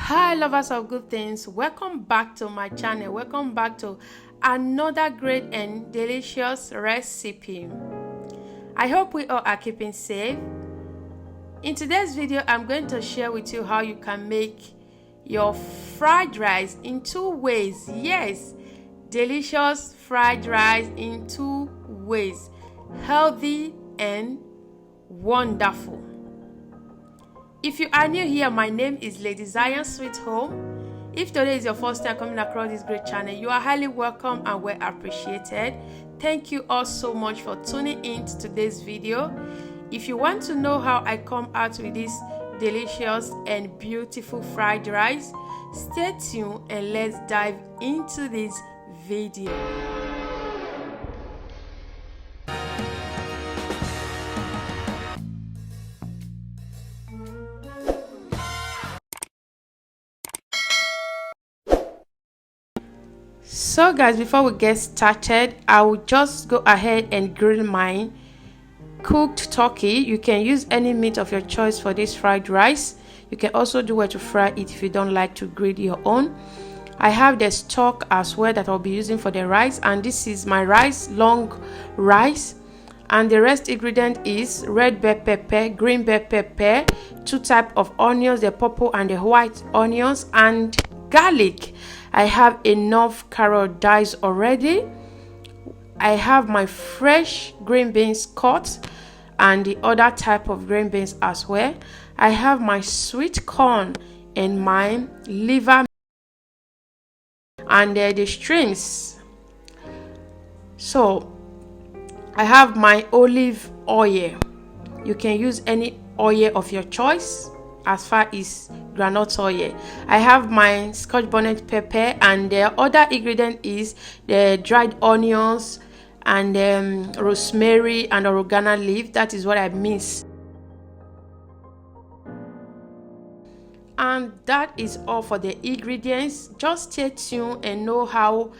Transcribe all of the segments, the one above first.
Hi lovers of good things, welcome back to my channel. Welcome back to another great and delicious recipe. I hope we all are keeping safe. In today's video, I'm going to share with you how you can make your fried rice in two ways. Yes, delicious fried rice in two ways, healthy and wonderful. If you are new here, my name is Ladyzion Sweethome. If today is your first time coming across this great channel, you are highly welcome and well appreciated. Thank you all so much for tuning in to today's video. If you want to know how I come out with this delicious and beautiful fried rice, stay tuned and let's dive into this video. So guys, before we get started, I will just go ahead and grill my cooked turkey. You can use any meat of your choice for this fried rice. You can also do it to fry it if you don't like to grill your own. I have the stock as well that I'll be using for the rice, and this is my rice, long rice. And the rest ingredient is red bell pepper, green bell pepper, two types of onions, the purple and the white onions, and garlic. I have enough carrot diced already. I have my fresh green beans cut and the other type of green beans as well. I have my sweet corn and my liver and the strings. So I have my olive oil. You can use any oil of your choice as far as groundnut oil. I have my scotch bonnet pepper, and the other ingredient is the dried onions and rosemary and oregano leaf. That is what I miss. And that is all for the ingredients. Just stay tuned and know how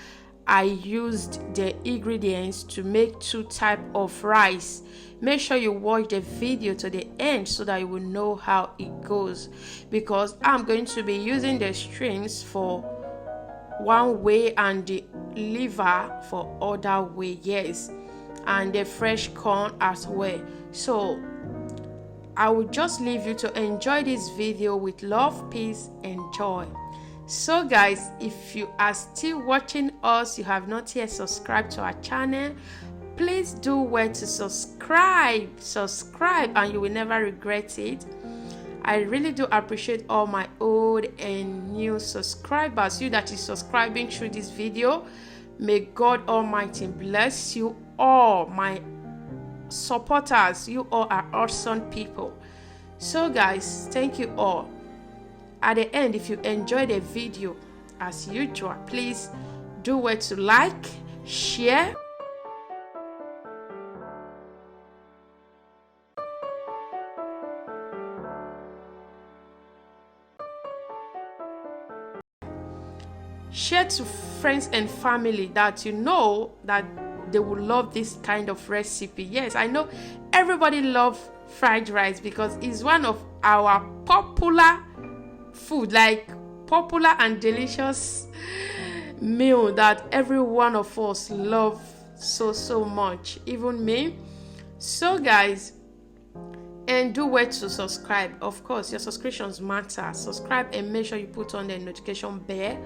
I used the ingredients to make two types of rice. Make sure you watch the video to the end so that you will know how it goes, because I'm going to be using the strings for one way and the liver for other way. Yes, and the fresh corn as well. So I will just leave you to enjoy this video with love, peace and joy. So guys, if you are still watching us, you have not yet subscribed to our channel, please do well to subscribe and you will never regret it. I really do appreciate all my old and new subscribers, you that is subscribing through this video. May God Almighty bless you all, my supporters. You all are awesome people. So guys, thank you all. At the end, if you enjoyed the video as usual, please do well to like, share, share to friends and family that you know that they will love this kind of recipe. Yes, I know everybody loves fried rice because it's one of our popular food, like popular and delicious meal that every one of us love so much, even me. So guys, and do well to subscribe. Of course, your subscriptions matter. Subscribe and make sure you put on the notification bell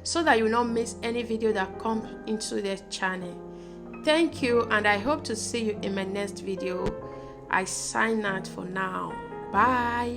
so that you will not miss any video that comes into the channel. Thank you, and I hope to see you in my next video. I sign out for now. Bye.